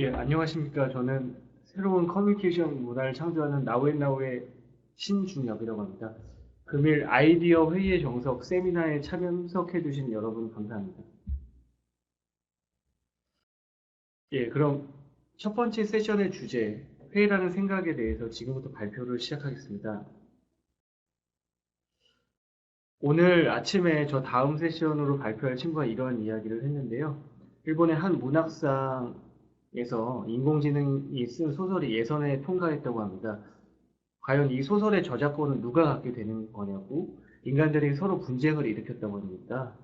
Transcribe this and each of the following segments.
예, 안녕하십니까. 저는 새로운 커뮤니케이션 문화를 창조하는 나우앤나우의 신준혁이라고 합니다. 금일 아이디어 회의의 정석 세미나에 참석해주신 여러분 감사합니다. 예, 그럼 첫 번째 세션의 주제, 회의라는 생각에 대해서 지금부터 발표를 시작하겠습니다. 오늘 아침에 저 다음 세션으로 발표할 친구가 이러한 이야기를 했는데요. 일본의 한 문학상에서 인공지능이 쓴 소설이 예선에 통과했다고 합니다. 과연 이 소설의 저작권은 누가 갖게 되는 거냐고 인간들이 서로 분쟁을 일으켰다고 합니다.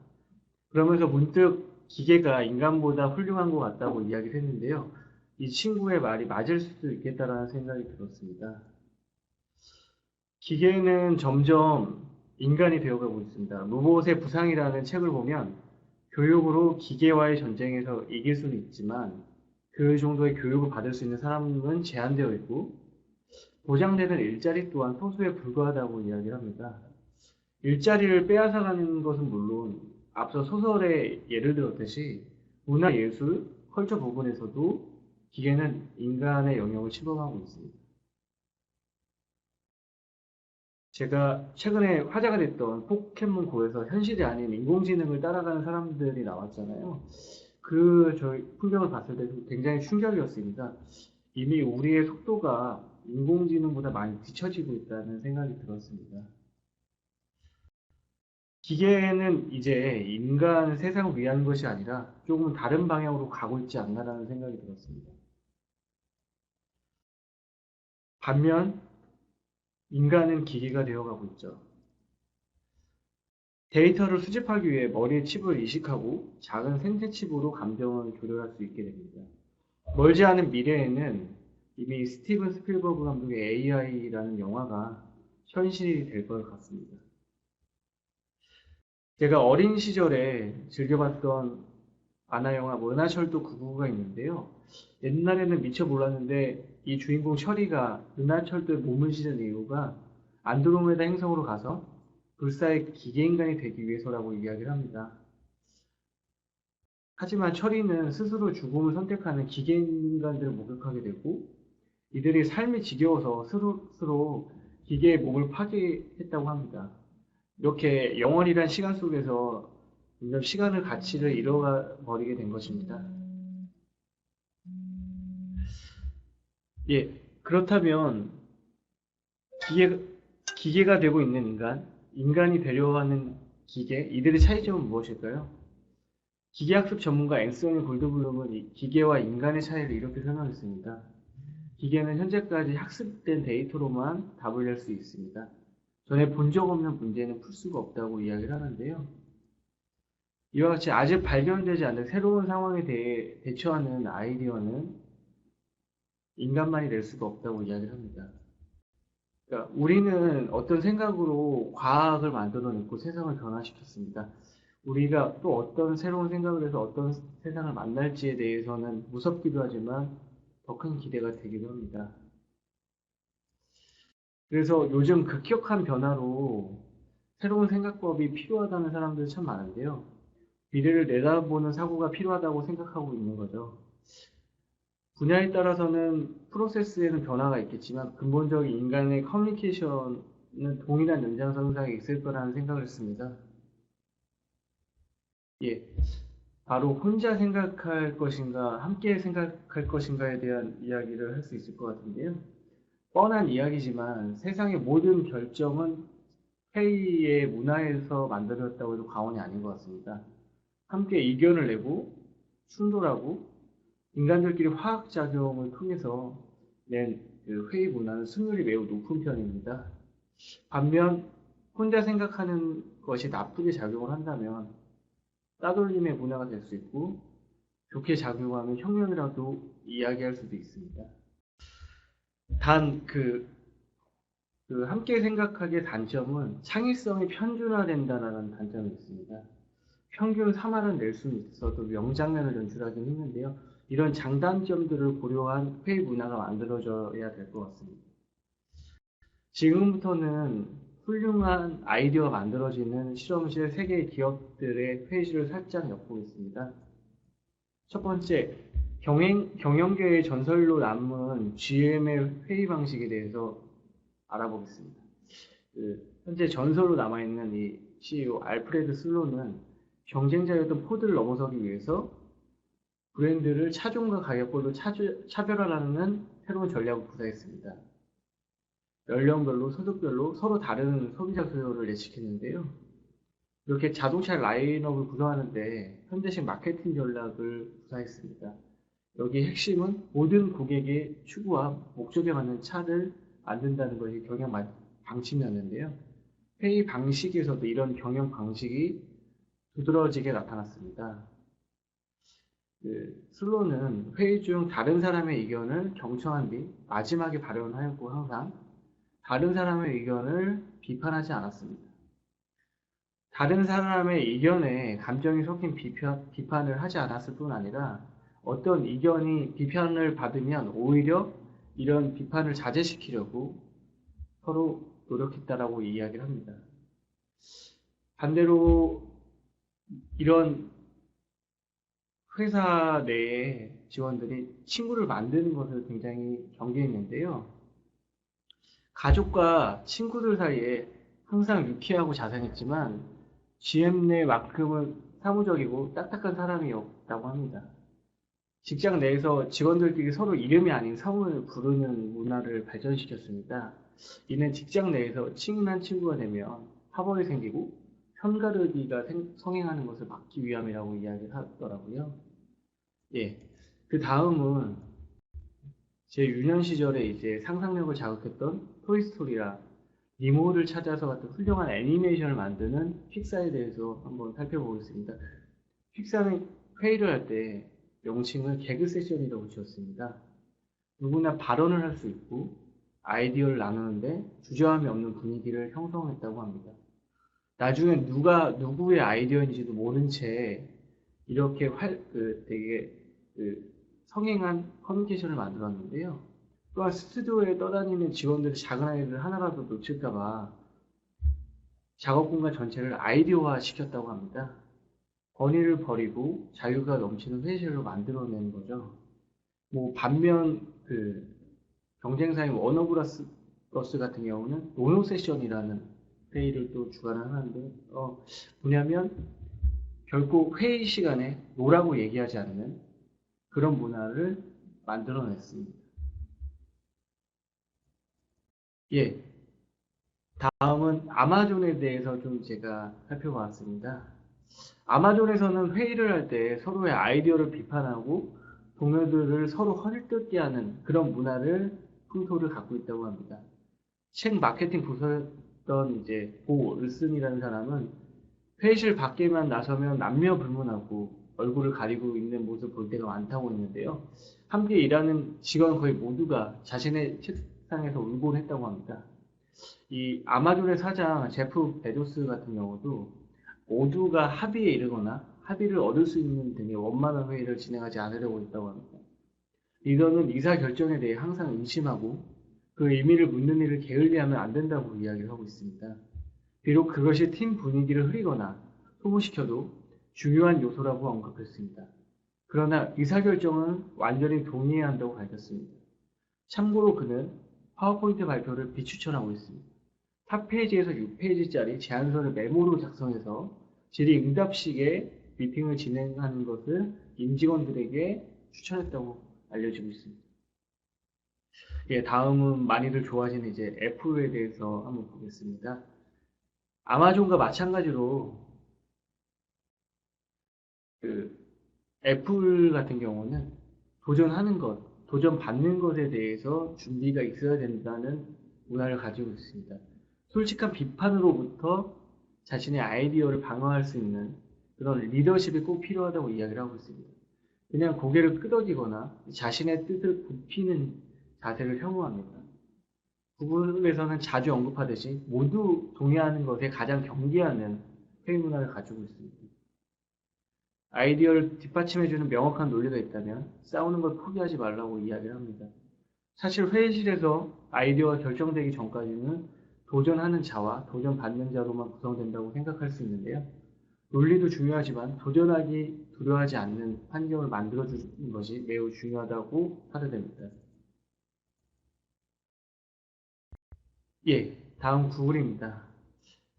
그러면서 문득 기계가 인간보다 훌륭한 것 같다고 이야기를 했는데요. 이 친구의 말이 맞을 수도 있겠다라는 생각이 들었습니다. 기계는 점점 인간이 되어가고 있습니다. 로봇의 부상이라는 책을 보면 교육으로 기계와의 전쟁에서 이길 수는 있지만 그 정도의 교육을 받을 수 있는 사람은 제한되어 있고 보장되는 일자리 또한 소수에 불과하다고 이야기를 합니다. 일자리를 빼앗아가는 것은 물론 앞서 소설에 예를 들었듯이 문화, 예술, 컬처 부분에서도 기계는 인간의 영역을 침범하고 있습니다. 제가 최근에 화제가 됐던 포켓몬고에서 현실이 아닌 인공지능을 따라가는 사람들이 나왔잖아요. 저희 풍경을 봤을 때 굉장히 충격이었습니다. 이미 우리의 속도가 인공지능보다 많이 뒤처지고 있다는 생각이 들었습니다. 기계는 이제 인간 세상을 위한 것이 아니라 조금 다른 방향으로 가고 있지 않나라는 생각이 들었습니다. 반면 인간은 기계가 되어가고 있죠. 데이터를 수집하기 위해 머리에 칩을 이식하고 작은 생체 칩으로 감정을 조절할 수 있게 됩니다. 멀지 않은 미래에는 이미 스티븐 스필버그 감독의 AI라는 영화가 현실이 될 것 같습니다. 제가 어린 시절에 즐겨봤던 만화 영화 은하철도 999가 있는데요. 옛날에는 미처 몰랐는데 이 주인공 철이가 은하철도에 몸을 싣은 이유가 안드로메다 행성으로 가서 불사의 기계인간이 되기 위해서라고 이야기를 합니다. 하지만 철이는 스스로 죽음을 선택하는 기계인간들을 목격하게 되고 이들이 삶이 지겨워서 스스로 기계의 몸을 파괴했다고 합니다. 이렇게 영원이란 시간 속에서 점점 시간의 가치를 잃어버리게 된 것입니다. 예, 그렇다면 기계, 기계가 되고 있는 인간, 인간이 되려 하는 기계, 이들의 차이점은 무엇일까요? 기계학습 전문가 앤서니 골드블럼은 기계와 인간의 차이를 이렇게 설명했습니다. 기계는 현재까지 학습된 데이터로만 답을 낼 수 있습니다. 전에 본 적 없는 문제는 풀 수가 없다고 이야기를 하는데요. 이와 같이 아직 발견되지 않은 새로운 상황에 대해 대처하는 아이디어는 인간만이 낼 수가 없다고 이야기를 합니다. 그러니까 우리는 어떤 생각으로 과학을 만들어냈고 세상을 변화시켰습니다. 우리가 또 어떤 새로운 생각을 해서 어떤 세상을 만날지에 대해서는 무섭기도 하지만 더 큰 기대가 되기도 합니다. 그래서 요즘 급격한 변화로 새로운 생각법이 필요하다는 사람들이 참 많은데요. 미래를 내다보는 사고가 필요하다고 생각하고 있는 거죠. 분야에 따라서는 프로세스에는 변화가 있겠지만 근본적인 인간의 커뮤니케이션은 동일한 연장선상에 있을 거라는 생각을 했습니다. 예, 바로 혼자 생각할 것인가, 함께 생각할 것인가에 대한 이야기를 할 수 있을 것 같은데요. 뻔한 이야기지만 세상의 모든 결정은 회의의 문화에서 만들어졌다고 해도 과언이 아닌 것 같습니다. 함께 의견을 내고 충돌하고 인간들끼리 화학작용을 통해서 낸그 회의 문화는 승률이 매우 높은 편입니다. 반면 혼자 생각하는 것이 나쁘게 작용을 한다면 따돌림의 문화가 될 수 있고 좋게 작용하면 혁명이라도 이야기할 수도 있습니다. 단 함께 생각하기의 단점은 창의성이 편준화된다는 단점이 있습니다. 평균 3할은 낼 수는 있어도 명장면을 연출하기는 힘든데요. 이런 장단점들을 고려한 회의 문화가 만들어져야 될 것 같습니다. 지금부터는 훌륭한 아이디어가 만들어지는 실험실 세계 기업들의 회의실을 살짝 엿보겠습니다. 첫 번째, 경영계의 전설로 남은 GM의 회의 방식에 대해서 알아보겠습니다. 현재 전설로 남아있는 이 CEO 알프레드 슬로는 경쟁자였던 포드를 넘어서기 위해서 브랜드를 차종과 가격별로 차별화하는 새로운 전략을 구사했습니다. 연령별로, 소득별로 서로 다른 소비자 수요를 예측했는데요. 이렇게 자동차 라인업을 구성하는데 현대식 마케팅 전략을 구사했습니다. 여기 핵심은 모든 고객의 추구와 목적에 맞는 차를 만든다는 것이 경영 방침이었는데요. 회의 방식에서도 이런 경영 방식이 두드러지게 나타났습니다. 슬로는 회의 중 다른 사람의 의견을 경청한 뒤 마지막에 발언하였고 항상 다른 사람의 의견을 비판하지 않았습니다. 다른 사람의 의견에 감정이 섞인 비판을 하지 않았을 뿐 아니라 어떤 의견이 비판을 받으면 오히려 이런 비판을 자제시키려고 서로 노력했다라고 이야기를 합니다. 반대로 이런 회사 내에 직원들이 친구를 만드는 것을 굉장히 경계했는데요. 가족과 친구들 사이에 항상 유쾌하고 자상했지만 GM 내만큼은 사무적이고 딱딱한 사람이었다고 합니다. 직장 내에서 직원들끼리 서로 이름이 아닌 성을 부르는 문화를 발전시켰습니다. 이는 직장 내에서 친한 친구가 되면 파벌이 생기고 편가르기가 성행하는 것을 막기 위함이라고 이야기를 하더라고요. 예. 그 다음은 제 유년 시절에 이제 상상력을 자극했던 토이스토리라 니모를 찾아서 같은 훌륭한 애니메이션을 만드는 픽사에 대해서 한번 살펴보겠습니다. 픽사는 회의를 할 때 명칭을 개그 세션이라고 지었습니다. 누구나 발언을 할 수 있고 아이디어를 나누는데 주저함이 없는 분위기를 형성했다고 합니다. 나중에 누가 누구의 아이디어인지도 모른 채 이렇게 되게 성행한 커뮤니케이션을 만들었는데요. 또한 스튜디오에 떠다니는 직원들이 작은 아이를 하나라도 놓칠까봐 작업 공간 전체를 아이디어화 시켰다고 합니다. 권위를 버리고 자유가 넘치는 회의실로 만들어낸 거죠. 반면 경쟁사인 워너브라스 같은 경우는 노노 세션이라는 회의를 또 주관을 하는데 뭐냐면 결코 회의 시간에 노라고 얘기하지 않는 그런 문화를 만들어냈습니다. 예, 다음은 아마존에 대해서 좀 제가 살펴봤습니다. 아마존에서는 회의를 할 때 서로의 아이디어를 비판하고 동료들을 서로 허리뜯게 하는 그런 풍토를 갖고 있다고 합니다. 책 마케팅 부서였던 이제 고 을슨이라는 사람은 회의실 밖에만 나서면 남녀 불문하고 얼굴을 가리고 있는 모습을 볼 때가 많다고 했는데요. 함께 일하는 직원 거의 모두가 자신의 책상에서 울곤 했다고 합니다. 이 아마존의 사장 제프 베조스 같은 경우도 모두가 합의에 이르거나 합의를 얻을 수 있는 등의 원만한 회의를 진행하지 않으려고 했다고 합니다. 리더는 의사결정에 대해 항상 의심하고 그 의미를 묻는 일을 게을리하면 안 된다고 이야기를 하고 있습니다. 비록 그것이 팀 분위기를 흐리거나 소모시켜도 중요한 요소라고 언급했습니다. 그러나 의사결정은 완전히 동의해야 한다고 밝혔습니다. 참고로 그는 파워포인트 발표를 비추천하고 있습니다. 탑 페이지에서 6페이지짜리 제안서를 메모로 작성해서 질의응답식의 미팅을 진행하는 것을 임직원들에게 추천했다고 알려지고 있습니다. 예, 다음은 많이들 좋아하시는 이제 애플에 대해서 한번 보겠습니다. 아마존과 마찬가지로 애플 같은 경우는 도전하는 것, 도전받는 것에 대해서 준비가 있어야 된다는 문화를 가지고 있습니다. 솔직한 비판으로부터 자신의 아이디어를 방어할 수 있는 그런 리더십이 꼭 필요하다고 이야기를 하고 있습니다. 그냥 고개를 끄덕이거나 자신의 뜻을 굽히는 자세를 혐오합니다. 구글에서는 자주 언급하듯이 모두 동의하는 것에 가장 경계하는 회의 문화를 가지고 있습니다. 아이디어를 뒷받침해주는 명확한 논리가 있다면 싸우는 걸 포기하지 말라고 이야기를 합니다. 사실 회의실에서 아이디어가 결정되기 전까지는 도전하는 자와 도전받는 자로만 구성된다고 생각할 수 있는데요. 논리도 중요하지만 두려워하지 않는 환경을 만들어주는 것이 매우 중요하다고 하려됩니다. 예, 다음 구글입니다.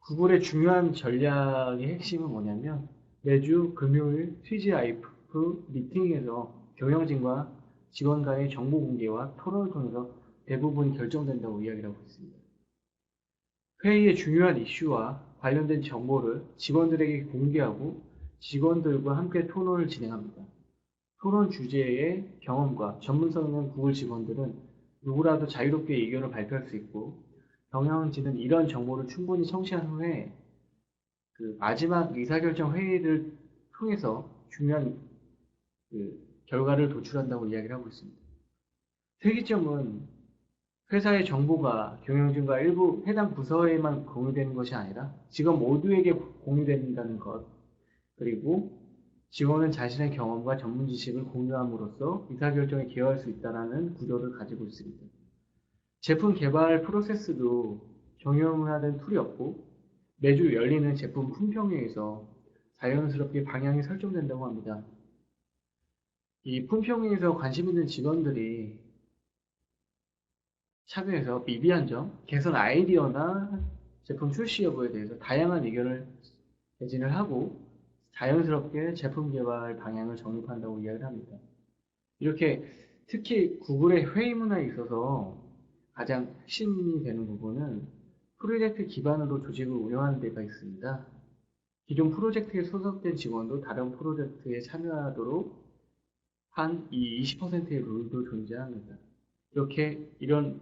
구글의 중요한 전략의 핵심은 뭐냐면 매주 금요일 TGIF 미팅에서 경영진과 직원 간의 정보 공개와 토론을 통해서 대부분 결정된다고 이야기를 하고 있습니다. 회의의 중요한 이슈와 관련된 정보를 직원들에게 공개하고 직원들과 함께 토론을 진행합니다. 토론 주제의 경험과 전문성 있는 구글 직원들은 누구라도 자유롭게 의견을 발표할 수 있고 경영진은 이런 정보를 충분히 청취한 후에 그 마지막 의사결정 회의를 통해서 중요한 그 결과를 도출한다고 이야기를 하고 있습니다. 특이점은 회사의 정보가 경영진과 일부 해당 부서에만 공유되는 것이 아니라 직원 모두에게 공유된다는 것, 그리고 직원은 자신의 경험과 전문 지식을 공유함으로써 의사결정에 기여할 수 있다는 구조를 가지고 있습니다. 제품 개발 프로세스도 정형화된 툴이 없고 매주 열리는 제품 품평회에서 자연스럽게 방향이 설정된다고 합니다. 이 품평회에서 관심 있는 직원들이 참여해서 미비한 점, 개선 아이디어나 제품 출시 여부에 대해서 다양한 의견을 개진을 하고 자연스럽게 제품 개발 방향을 정립한다고 이야기를 합니다. 이렇게 특히 구글의 회의 문화에 있어서 가장 핵심이 되는 부분은 프로젝트 기반으로 조직을 운영하는 데가 있습니다. 기존 프로젝트에 소속된 직원도 다른 프로젝트에 참여하도록 한 이 20%의 룰도 존재합니다. 이렇게 이런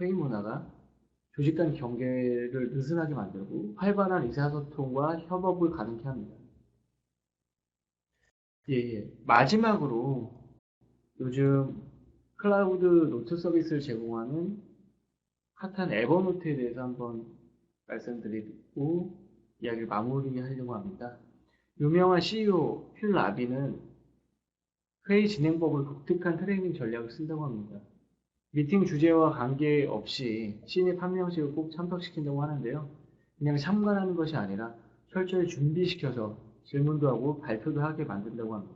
회의 문화가 조직 간 경계를 느슨하게 만들고 활발한 의사소통과 협업을 가능케 합니다. 예, 예. 마지막으로 요즘 클라우드 노트 서비스를 제공하는 핫한 에버노트에 대해서 한번 말씀드리고 이야기를 마무리하려고 합니다. 유명한 CEO 필 라비는 회의 진행법을 독특한 트레이닝 전략을 쓴다고 합니다. 미팅 주제와 관계없이 신입 한 명씩을 꼭 참석시킨다고 하는데요. 그냥 참관하는 것이 아니라 철저히 준비시켜서 질문도 하고 발표도 하게 만든다고 합니다.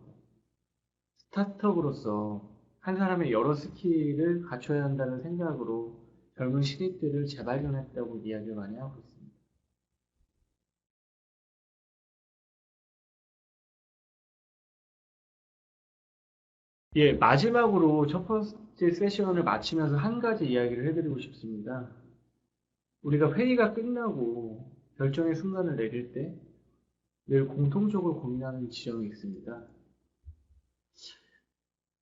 스타트업으로서 한 사람의 여러 스킬을 갖춰야 한다는 생각으로 젊은 신입들을 재발견했다고 이야기를 많이 하고 있습니다. 예, 마지막으로 첫 번째 세션을 마치면서 한 가지 이야기를 해드리고 싶습니다. 우리가 회의가 끝나고 결정의 순간을 내릴 때 늘 공통적으로 고민하는 지점이 있습니다.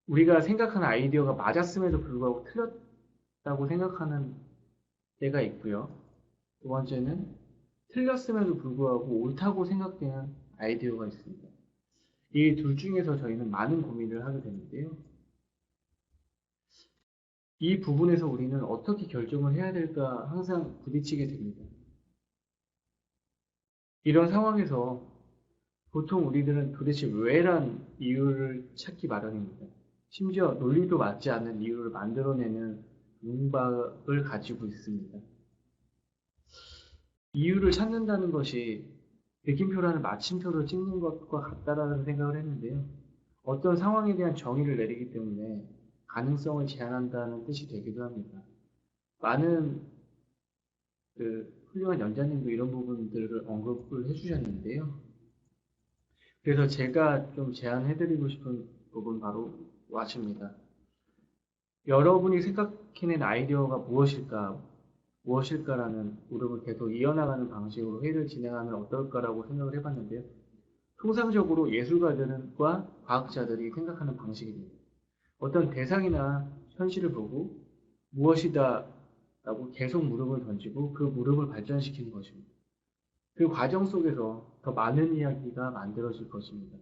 우리가 생각하는 아이디어가 맞았음에도 불구하고 틀렸다고 생각하는 때가 있고요. 두 번째는 틀렸음에도 불구하고 옳다고 생각되는 아이디어가 있습니다. 이 둘 중에서 저희는 많은 고민을 하게 되는데요. 이 부분에서 우리는 어떻게 결정을 해야 될까 항상 부딪히게 됩니다. 이런 상황에서 보통 우리들은 도대체 왜란 이유를 찾기 마련입니다. 심지어 논리도 맞지 않는 이유를 만들어내는 문박을 가지고 있습니다. 이유를 찾는다는 것이 느낌표라는 마침표를 찍는 것과 같다라는 생각을 했는데요. 어떤 상황에 대한 정의를 내리기 때문에 가능성을 제한한다는 뜻이 되기도 합니다. 많은 훌륭한 연자님도 이런 부분들을 언급을 해주셨는데요. 그래서 제가 좀 제안해드리고 싶은 부분 바로 와십니다. 여러분이 생각해낸 아이디어가 무엇일까라는 물음을 계속 이어나가는 방식으로 회의를 진행하면 어떨까라고 생각을 해봤는데요. 통상적으로 예술가들과 과학자들이 생각하는 방식입니다. 어떤 대상이나 현실을 보고 무엇이다 라고 계속 물음을 던지고 그 물음을 발전시키는 것입니다. 그 과정 속에서 더 많은 이야기가 만들어질 것입니다.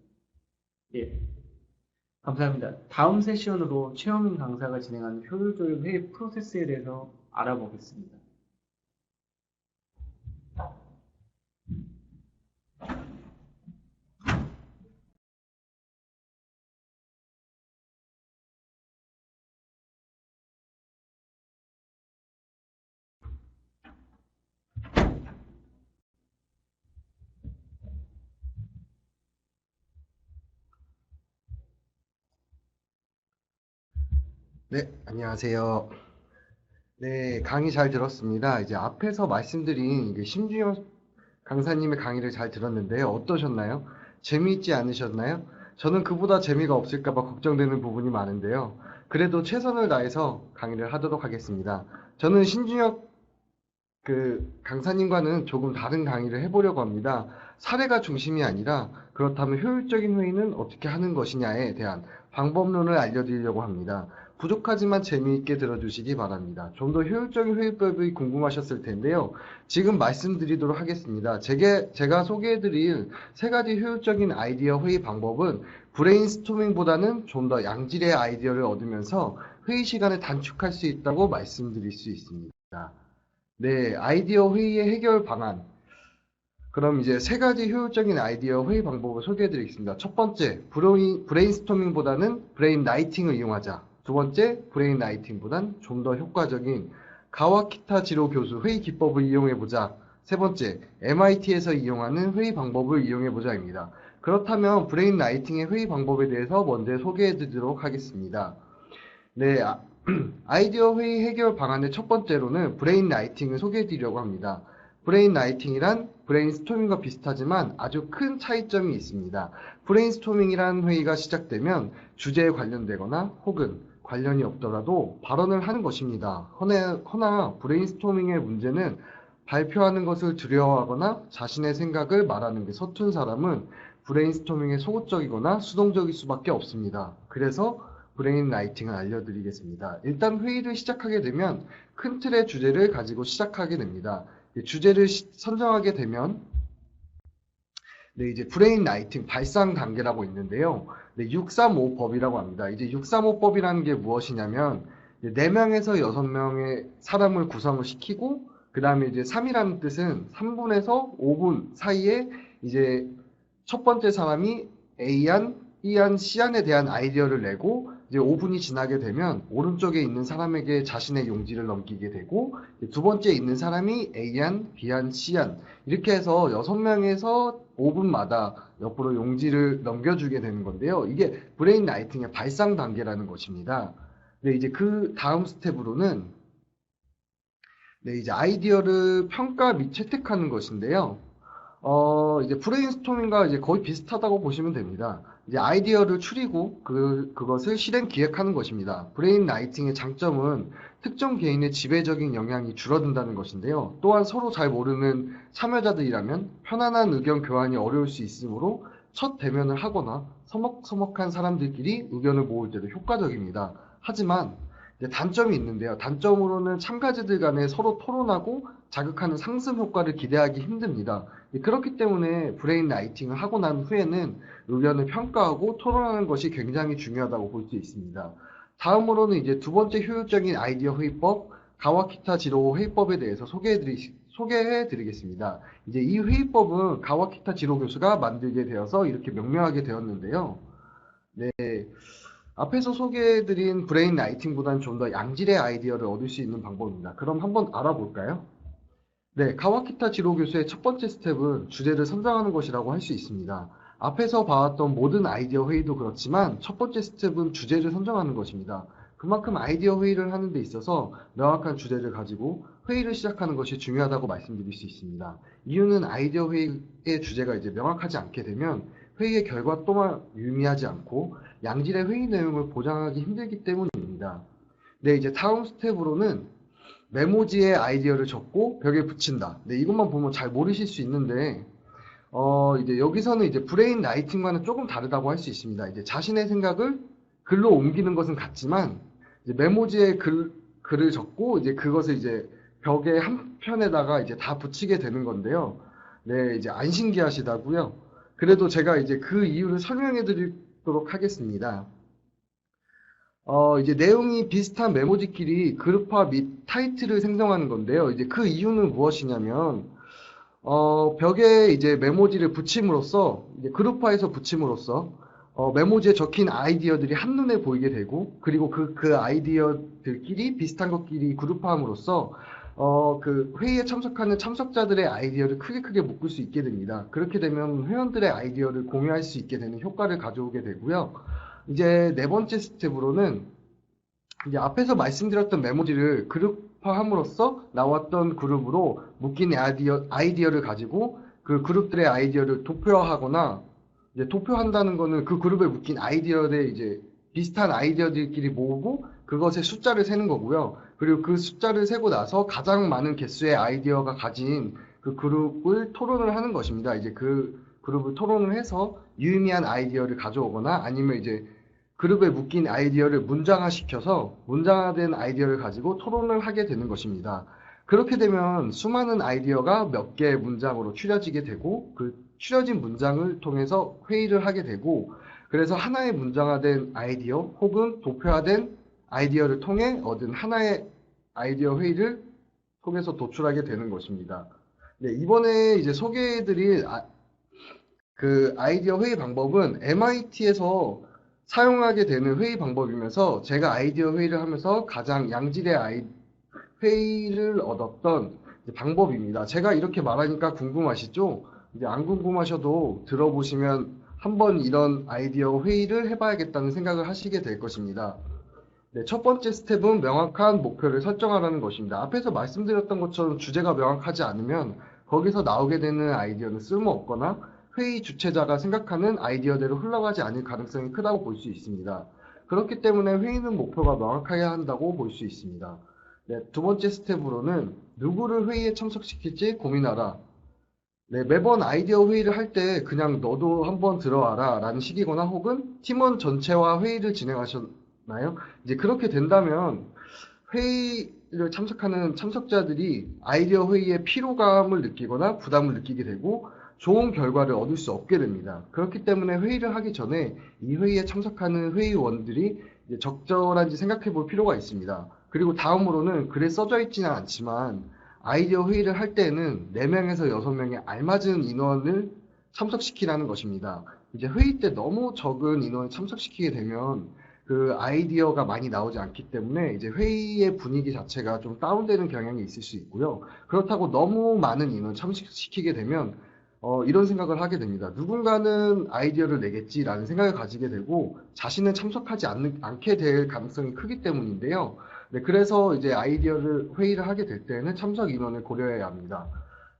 예, 감사합니다. 다음 세션으로 최영민 강사가 진행하는 효율적인 회의 프로세스에 대해서 알아보겠습니다. 네, 안녕하세요. 네, 강의 잘 들었습니다. 이제 앞에서 말씀드린 심준영 강사님의 강의를 잘 들었는데요. 어떠셨나요? 재미있지 않으셨나요? 저는 그보다 재미가 없을까 봐 걱정되는 부분이 많은데요. 그래도 최선을 다해서 강의를 하도록 하겠습니다. 저는 신준혁 강사님과는 조금 다른 강의를 해보려고 합니다. 사례가 중심이 아니라 그렇다면 효율적인 회의는 어떻게 하는 것이냐에 대한 방법론을 알려드리려고 합니다. 부족하지만 재미있게 들어주시기 바랍니다. 좀 더 효율적인 회의법이 궁금하셨을 텐데요. 지금 말씀드리도록 하겠습니다. 제가 소개해드릴 세 가지 효율적인 아이디어 회의 방법은 브레인스토밍보다는 좀 더 양질의 아이디어를 얻으면서 회의 시간을 단축할 수 있다고 말씀드릴 수 있습니다. 네, 아이디어 회의의 해결 방안. 그럼 이제 세 가지 효율적인 아이디어 회의 방법을 소개해 드리겠습니다. 첫 번째, 브레인스토밍보다는 브레인 라이팅을 이용하자. 두 번째, 브레인 라이팅보단 좀 더 효과적인 가와키타 지로 교수 회의 기법을 이용해 보자. 세 번째, MIT에서 이용하는 회의 방법을 이용해 보자입니다. 그렇다면 브레인 라이팅의 회의 방법에 대해서 먼저 소개해 드리도록 하겠습니다. 네, 아이디어 회의 해결 방안의 첫 번째로는 브레인 라이팅을 소개해 드리려고 합니다. 브레인 라이팅이란 브레인스토밍과 비슷하지만 아주 큰 차이점이 있습니다. 브레인스토밍이란 회의가 시작되면 주제에 관련되거나 혹은 관련이 없더라도 발언을 하는 것입니다. 허나 브레인스토밍의 문제는 발표하는 것을 두려워하거나 자신의 생각을 말하는 게 서툰 사람은 브레인스토밍에 소극적이거나 수동적일 수밖에 없습니다. 그래서 브레인 라이팅을 알려드리겠습니다. 일단 회의를 시작하게 되면 큰 틀의 주제를 가지고 시작하게 됩니다. 주제를 선정하게 되면 네, 이제 브레인 라이팅 발상 단계라고 있는데요. 네, 635법이라고 합니다. 이제 635법이라는 게 무엇이냐면 4명에서 6명의 사람을 구성을 시키고 그 다음에 이제 3이라는 뜻은 3분에서 5분 사이에 이제 첫 번째 사람이 A안, B안, C안에 대한 아이디어를 내고 이제 5분이 지나게 되면 오른쪽에 있는 사람에게 자신의 용지를 넘기게 되고 두 번째 있는 사람이 A안, B안, C안 이렇게 해서 6명에서 5분마다 옆으로 용지를 넘겨주게 되는 건데요. 이게 브레인 라이팅의 발상 단계라는 것입니다. 네, 이제 그 다음 스텝으로는 네, 이제 아이디어를 평가 및 채택하는 것인데요. 이제 브레인스토밍과 이제 거의 비슷하다고 보시면 됩니다. 이제 아이디어를 추리고 그것을 실행 기획하는 것입니다. 브레인 라이팅의 장점은 특정 개인의 지배적인 영향이 줄어든다는 것인데요. 또한 서로 잘 모르는 참여자들이라면 편안한 의견 교환이 어려울 수 있으므로 첫 대면을 하거나 서먹서먹한 사람들끼리 의견을 모을 때도 효과적입니다. 하지만 이제 단점이 있는데요. 단점으로는 참가자들 간에 서로 토론하고 자극하는 상승 효과를 기대하기 힘듭니다. 그렇기 때문에 브레인 라이팅을 하고 난 후에는 의견을 평가하고 토론하는 것이 굉장히 중요하다고 볼 수 있습니다. 다음으로는 이제 두 번째 효율적인 아이디어 회의법, 가와키타 지로 회의법에 대해서 소개해 드리겠습니다. 이제 이 회의법은 가와키타 지로 교수가 만들게 되어서 이렇게 명명하게 되었는데요. 네. 앞에서 소개해드린 브레인 라이팅보다는 좀 더 양질의 아이디어를 얻을 수 있는 방법입니다. 그럼 한번 알아볼까요? 네, 카와키타 지로 교수의 첫 번째 스텝은 주제를 선정하는 것이라고 할 수 있습니다. 앞에서 봐왔던 모든 아이디어 회의도 그렇지만 첫 번째 스텝은 주제를 선정하는 것입니다. 그만큼 아이디어 회의를 하는 데 있어서 명확한 주제를 가지고 회의를 시작하는 것이 중요하다고 말씀드릴 수 있습니다. 이유는 아이디어 회의의 주제가 이제 명확하지 않게 되면 회의의 결과 또한 유의미하지 않고 양질의 회의 내용을 보장하기 힘들기 때문입니다. 네, 이제 다음 스텝으로는 메모지에 아이디어를 적고 벽에 붙인다. 네, 이것만 보면 잘 모르실 수 있는데, 이제 여기서는 이제 브레인 라이팅과는 조금 다르다고 할 수 있습니다. 이제 자신의 생각을 글로 옮기는 것은 같지만, 이제 메모지에 글을 적고, 이제 그것을 이제 벽의 한 편에다가 이제 다 붙이게 되는 건데요. 네, 이제 안 신기하시다고요? 그래도 제가 이제 그 이유를 설명해 드리도록 하겠습니다. 이제 내용이 비슷한 메모지끼리 그룹화 및 타이틀을 생성하는 건데요. 이제 그 이유는 무엇이냐면, 벽에 이제 메모지를 붙임으로써, 이제 그룹화해서 붙임으로써, 메모지에 적힌 아이디어들이 한눈에 보이게 되고, 그리고 그 아이디어들끼리 비슷한 것끼리 그룹화함으로써, 그 회의에 참석하는 참석자들의 아이디어를 크게 묶을 수 있게 됩니다. 그렇게 되면 회원들의 아이디어를 공유할 수 있게 되는 효과를 가져오게 되고요. 이제 네 번째 스텝으로는 이제 앞에서 말씀드렸던 메모지를 그룹화함으로써 나왔던 그룹으로 묶인 아이디어를 가지고 그 그룹들의 아이디어를 도표화하거나, 이제 도표한다는 거는 그 그룹에 묶인 아이디어를 이제 비슷한 아이디어들끼리 모으고 그것의 숫자를 세는 거고요. 그리고 그 숫자를 세고 나서 가장 많은 개수의 아이디어가 가진 그 그룹을 토론을 하는 것입니다. 이제 그 그룹을 토론을 해서 유의미한 아이디어를 가져오거나, 아니면 이제 그룹에 묶인 아이디어를 문장화시켜서 문장화된 아이디어를 가지고 토론을 하게 되는 것입니다. 그렇게 되면 수많은 아이디어가 몇 개의 문장으로 추려지게 되고, 그 추려진 문장을 통해서 회의를 하게 되고, 그래서 하나의 문장화된 아이디어 혹은 도표화된 아이디어를 통해 얻은 하나의 아이디어 회의를 통해서 도출하게 되는 것입니다. 네, 이번에 이제 소개해드릴 그 아이디어 회의 방법은 MIT에서 사용하게 되는 회의 방법이면서, 제가 아이디어 회의를 하면서 가장 양질의 회의를 얻었던 방법입니다. 제가 이렇게 말하니까 궁금하시죠? 이제 안 궁금하셔도 들어보시면 한번 이런 아이디어 회의를 해봐야겠다는 생각을 하시게 될 것입니다. 네, 첫 번째 스텝은 명확한 목표를 설정하라는 것입니다. 앞에서 말씀드렸던 것처럼 주제가 명확하지 않으면 거기서 나오게 되는 아이디어는 쓸모없거나 회의 주최자가 생각하는 아이디어대로 흘러가지 않을 가능성이 크다고 볼 수 있습니다. 그렇기 때문에 회의는 목표가 명확해야 한다고 볼 수 있습니다. 네, 두 번째 스텝으로는 누구를 회의에 참석시킬지 고민하라. 네, 매번 아이디어 회의를 할 때 그냥 너도 한번 들어와라 라는 식이거나, 혹은 팀원 전체와 회의를 진행하셨나요? 이제 그렇게 된다면 회의를 참석하는 참석자들이 아이디어 회의에 피로감을 느끼거나 부담을 느끼게 되고 좋은 결과를 얻을 수 없게 됩니다. 그렇기 때문에 회의를 하기 전에 이 회의에 참석하는 회의원들이 이제 적절한지 생각해 볼 필요가 있습니다. 그리고 다음으로는 글에 써져 있지는 않지만 아이디어 회의를 할 때에는 4명에서 6명의 알맞은 인원을 참석시키라는 것입니다. 이제 회의 때 너무 적은 인원을 참석시키게 되면 그 아이디어가 많이 나오지 않기 때문에 이제 회의의 분위기 자체가 좀 다운되는 경향이 있을 수 있고요. 그렇다고 너무 많은 인원을 참석시키게 되면 이런 생각을 하게 됩니다. 누군가는 아이디어를 내겠지라는 생각을 가지게 되고 자신은 참석하지 않게 될 가능성이 크기 때문인데요. 네, 그래서 이제 회의를 하게 될 때는 참석 인원을 고려해야 합니다.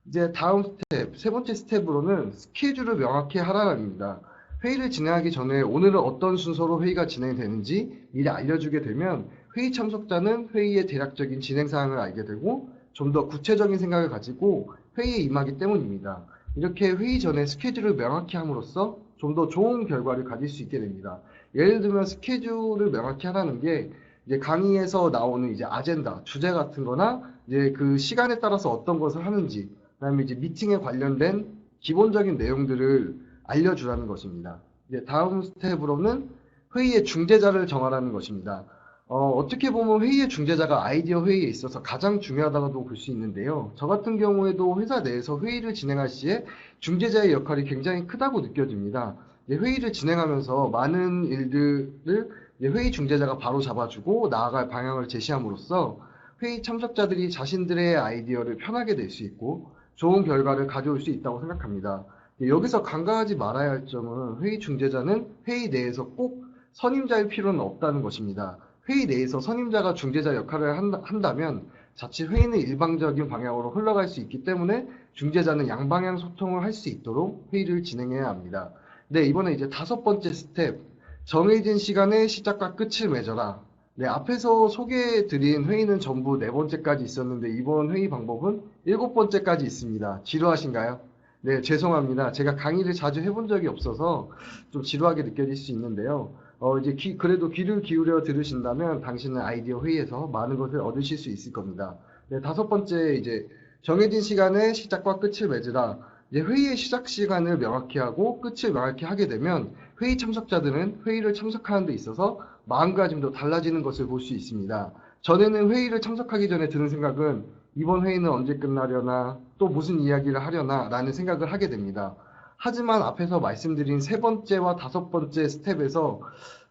이제 다음 스텝, 세 번째 스텝으로는 스케줄을 명확히 하라랍니다. 회의를 진행하기 전에 오늘은 어떤 순서로 회의가 진행되는지 미리 알려주게 되면 회의 참석자는 회의의 대략적인 진행 사항을 알게 되고 좀 더 구체적인 생각을 가지고 회의에 임하기 때문입니다. 이렇게 회의 전에 스케줄을 명확히 함으로써 좀 더 좋은 결과를 가질 수 있게 됩니다. 예를 들면 스케줄을 명확히 하라는 게 이제 강의에서 나오는 이제 아젠다, 주제 같은 거나 이제 그 시간에 따라서 어떤 것을 하는지, 그다음에 이제 미팅에 관련된 기본적인 내용들을 알려주라는 것입니다. 이제 다음 스텝으로는 회의의 중재자를 정하라는 것입니다. 어떻게 보면 회의의 중재자가 아이디어 회의에 있어서 가장 중요하다고 볼 수 있는데요. 저 같은 경우에도 회사 내에서 회의를 진행할 시에 중재자의 역할이 굉장히 크다고 느껴집니다. 회의를 진행하면서 많은 일들을 회의 중재자가 바로 잡아주고 나아갈 방향을 제시함으로써 회의 참석자들이 자신들의 아이디어를 편하게 낼 수 있고 좋은 결과를 가져올 수 있다고 생각합니다. 여기서 간과하지 말아야 할 점은 회의 중재자는 회의 내에서 꼭 선임자일 필요는 없다는 것입니다. 회의 내에서 선임자가 중재자 역할을 한다면 자칫 회의는 일방적인 방향으로 흘러갈 수 있기 때문에 중재자는 양방향 소통을 할 수 있도록 회의를 진행해야 합니다. 네, 이번에 이제 다섯 번째 스텝, 정해진 시간에 시작과 끝을 맺어라. 네, 앞에서 소개해드린 회의는 전부 4번째까지 있었는데 이번 회의 방법은 7번째까지 있습니다. 지루하신가요? 네, 죄송합니다. 제가 강의를 자주 해본 적이 없어서 좀 지루하게 느껴질 수 있는데요. 그래도 귀를 기울여 들으신다면 당신은 아이디어 회의에서 많은 것을 얻으실 수 있을 겁니다. 네, 다섯 번째, 이제 정해진 시간에 시작과 끝을 맺으라. 이제 회의의 시작 시간을 명확히 하고 끝을 명확히 하게 되면 회의 참석자들은 회의를 참석하는 데 있어서 마음가짐도 달라지는 것을 볼 수 있습니다. 전에는 회의를 참석하기 전에 드는 생각은 이번 회의는 언제 끝나려나, 또 무슨 이야기를 하려나 라는 생각을 하게 됩니다. 하지만 앞에서 말씀드린 세 번째와 다섯 번째 스텝에서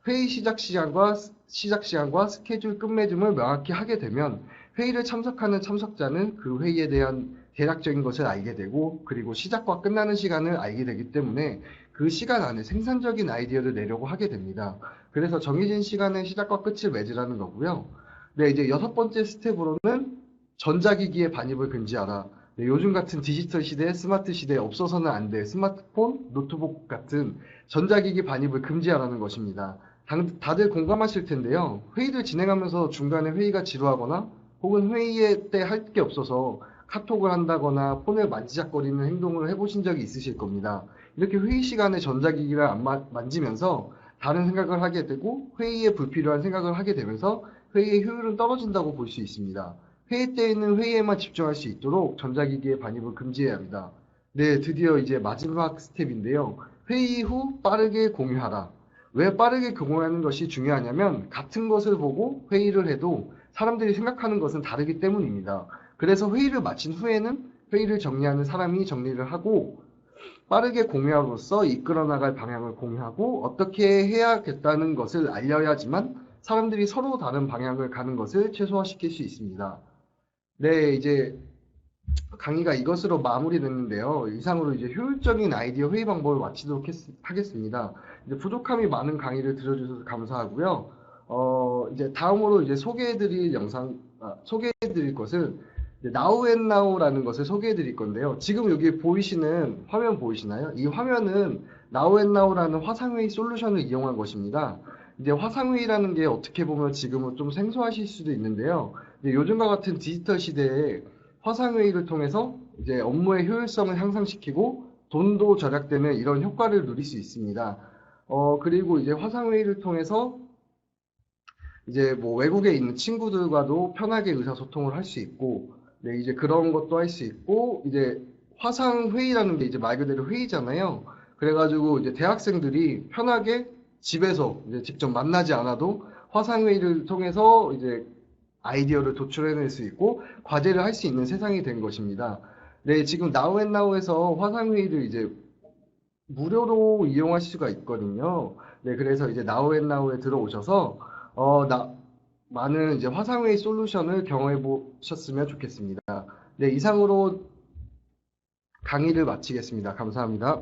회의 시작 시간과 스케줄 끝맺음을 명확히 하게 되면 회의를 참석하는 참석자는 그 회의에 대한 대략적인 것을 알게 되고, 그리고 시작과 끝나는 시간을 알게 되기 때문에 그 시간 안에 생산적인 아이디어를 내려고 하게 됩니다. 그래서 정해진 시간에 시작과 끝을 맺으라는 거고요. 네, 이제 여섯 번째 스텝으로는 전자기기의 반입을 금지하라. 네, 요즘 같은 디지털 시대, 스마트 시대에 없어서는 안 돼. 스마트폰, 노트북 같은 전자기기 반입을 금지하라는 것입니다. 다들 공감하실 텐데요. 회의를 진행하면서 중간에 회의가 지루하거나 혹은 회의 때 할 게 없어서 카톡을 한다거나 폰을 만지작거리는 행동을 해보신 적이 있으실 겁니다. 이렇게 회의 시간에 전자기기를 안 만지면서 다른 생각을 하게 되고 회의에 불필요한 생각을 하게 되면서 회의의 효율은 떨어진다고 볼 수 있습니다. 회의 때에는 회의에만 집중할 수 있도록 전자기기의 반입을 금지해야 합니다. 네, 드디어 이제 마지막 스텝인데요. 회의 후 빠르게 공유하라. 왜 빠르게 공유하는 것이 중요하냐면 같은 것을 보고 회의를 해도 사람들이 생각하는 것은 다르기 때문입니다. 그래서 회의를 마친 후에는 회의를 정리하는 사람이 정리를 하고 빠르게 공유함으로써 이끌어 나갈 방향을 공유하고 어떻게 해야겠다는 것을 알려야지만 사람들이 서로 다른 방향을 가는 것을 최소화시킬 수 있습니다. 네, 이제 강의가 이것으로 마무리됐는데요. 이상으로 이제 효율적인 아이디어 회의 방법을 마치도록 하겠습니다. 이제 부족함이 많은 강의를 들어주셔서 감사하고요. 이제 다음으로 이제 소개해드릴 것은 Now and Now라는 것을 소개해드릴 건데요. 지금 여기 보이시는 화면 보이시나요? 이 화면은 Now and Now라는 화상회의 솔루션을 이용한 것입니다. 이제 화상회의라는 게 어떻게 보면 지금은 좀 생소하실 수도 있는데요. 이제 요즘과 같은 디지털 시대에 화상회의를 통해서 이제 업무의 효율성을 향상시키고 돈도 절약되는 이런 효과를 누릴 수 있습니다. 그리고 이제 화상회의를 통해서 이제 뭐 외국에 있는 친구들과도 편하게 의사소통을 할 수 있고, 네, 이제 그런 것도 할 수 있고, 이제 화상회의라는 게 이제 말 그대로 회의잖아요. 그래가지고 이제 대학생들이 편하게 집에서 이제 직접 만나지 않아도 화상회의를 통해서 이제 아이디어를 도출해낼 수 있고 과제를 할 수 있는 세상이 된 것입니다. 네, 지금 나우앤나우에서 화상회의를 이제 무료로 이용하실 수가 있거든요. 네, 그래서 이제 나우앤나우에 들어오셔서 많은 이제 화상회의 솔루션을 경험해 보셨으면 좋겠습니다. 네, 이상으로 강의를 마치겠습니다. 감사합니다.